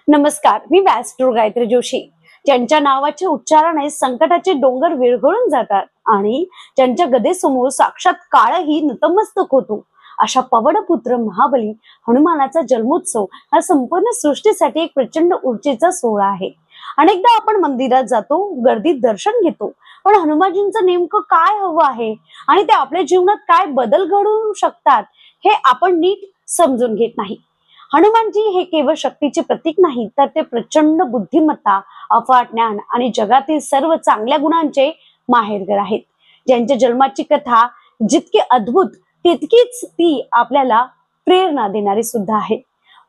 नमस्कार, मी व्यासपीठ गायत्री जोशी. ज्यांच्या नावाच्या उच्चाराने संकटाचे डोंगर विरघळून जातात आणि ज्यांच्या गदेसमोर साक्षात काळही नतमस्तक होतो, अशा पवनपुत्र महाबली हनुमानाचा जन्मोत्सव हा संपूर्ण सृष्टीसाठी एक प्रचंड ऊर्जेचा सोहळा आहे. अनेकदा आपण मंदिरात जातो, गर्दीत दर्शन घेतो, पण हनुमानजींचं नेमकं काय हवं आहे आणि ते आपल्या जीवनात काय बदल घडवू शकतात हे आपण नीट समजून घेत नाही. हनुमानजी हे केवळ शक्तीचे प्रतीक नाही, तर ते प्रचंड बुद्धिमत्ता, अफाट ज्ञान आणि जगातील सर्व चांगल्या गुणांचे माहेरघर आहेत. ज्यांच्या जन्माची कथा जितकी अद्भुत तितकीच ती आपल्याला प्रेरणा देणारी सुद्धा आहे.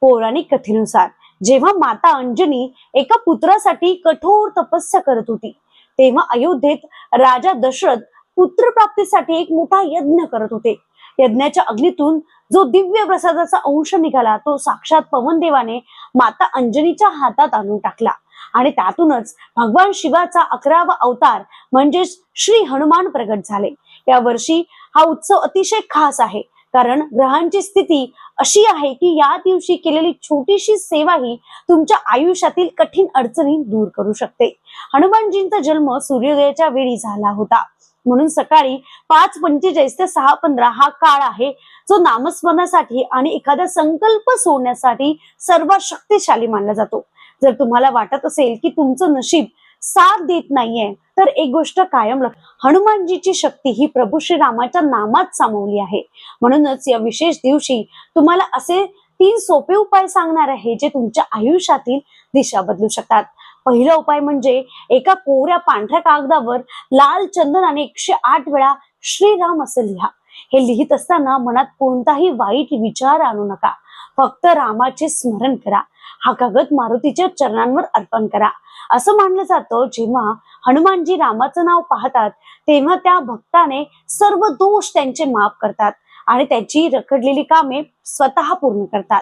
पौराणिक कथेनुसार जेव्हा माता अंजनी एका पुत्रासाठी कठोर तपस्या करत होती, तेव्हा अयोध्येत राजा दशरथ पुत्रप्राप्तीसाठी एक मोठा यज्ञ करत होते. यज्ञाच्या अग्नीतून जो दिव्य प्रसादाचा अंश निघाला, तो साक्षात पवनदेवाने माता अंजनीच्या हातात आणून टाकला आणि त्यातूनच भगवान शिवाचा 11वा अवतार म्हणजे श्री हनुमान प्रगट झाले. या वर्षी हा उत्सव अतिशय खास आहे, कारण ग्रहांची स्थिती अशी आहे की या दिवशी केलेली छोटीशी सेवा ही तुमच्या आयुष्यातील कठीण अडचणी दूर करू शकते. हनुमानजींचा जन्म सूर्योदयाच्या वेळी झाला होता, म्हणून सकाळी 5:45 ते 6:15 हा काळ आहे, जो नामस्मरणासाठी आणि एखादा संकल्प सोडण्यासाठी सर्वात शक्तिशाली मानला जातो. जर तुम्हाला वाटत असेल की तुमचं नशीब साथ देत नाहीये, तर एक गोष्ट कायम हनुमानजीची शक्ती ही प्रभू श्रीरामाच्या नामात सामावली आहे. म्हणूनच या विशेष दिवशी तुम्हाला असे 3 सोपे उपाय सांगणार आहे, जे तुमच्या आयुष्यातील दिशा बदलू शकतात. पहिला उपाय म्हणजे एका कोऱ्या पांढऱ्या कागदावर लाल चंदनाने 108 वेळा श्रीराम असे लिहा. हे लिहित असताना मनात कोणताही वाईट विचार आणू नका, फक्त रामाचे स्मरण करा. हा कागद मारुतीच्या चरणांवर अर्पण करा. असं मानलं जातं, जेव्हा हनुमानजी रामाचं नाव पाहतात, तेव्हा त्या भक्ताने सर्व दोष त्यांचे माफ करतात आणि त्याची रखडलेली कामे स्वतः पूर्ण करतात.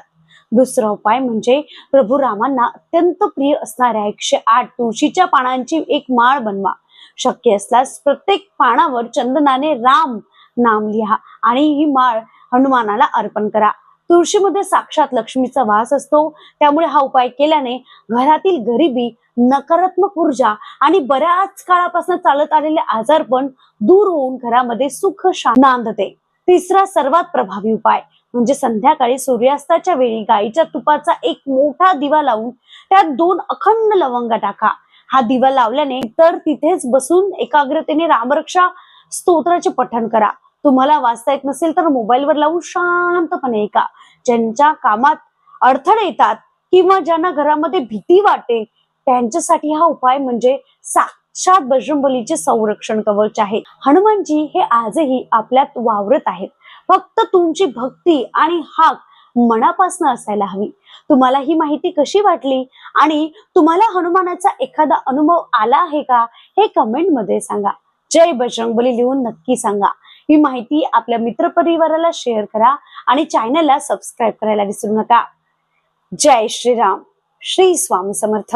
दुसरा उपाय म्हणजे प्रभू रामांना अत्यंत प्रिय असणाऱ्या 108 तुळशीच्या पानांची एक माळ बनवा. शक्य असल्यास प्रत्येक पानावर चंदनाने राम नाम लिहा आणि ही माळ हनुमानाला अर्पण करा. तुळशीमध्ये साक्षात लक्ष्मीचा वास असतो, त्यामुळे हा उपाय केल्याने घरातील गरिबी, नकारात्मक ऊर्जा आणि बऱ्याच काळापासून चालत आलेले आजारपण दूर होऊन घरामध्ये सुख शांती नांदते. तिसरा सर्वात प्रभावी उपाय म्हणजे संध्याकाळी सूर्यास्ताच्या वेळी गाईच्या तुपाचा एक मोठा दिवा लावून त्यात 2 अखंड लवंगा टाका. हा दिवा लावल्याने तर तिथेच बसून एकाग्रतेने रामरक्षा स्तोत्राचे पठण करा. तुम्हाला वाचता येत नसेल तर मोबाईलवर लावून शांतपणे ऐका. ज्यांच्या कामात अडथळे येतात किंवा ज्यांना घरामध्ये भीती वाटते, त्यांच्यासाठी हा उपाय म्हणजे साक्षात बजरंगबलीचे संरक्षण कवच आहे. हनुमानजी हे आजही आपल्यात वावरत आहेत, फक्त तुमची भक्ती आणि हाक मनापासून असायला हवी. तुम्हाला ही माहिती कशी वाटली आणि तुम्हाला हनुमानाचा एखादा अनुभव आला आहे का, हे कमेंट मध्ये सांगा. जय बजरंगबली लिहून नक्की सांगा. ही माहिती आपल्या मित्रपरिवाराला शेअर करा आणि चॅनलला सबस्क्राईब करायला विसरू नका. जय श्रीराम. श्री स्वामी समर्थ.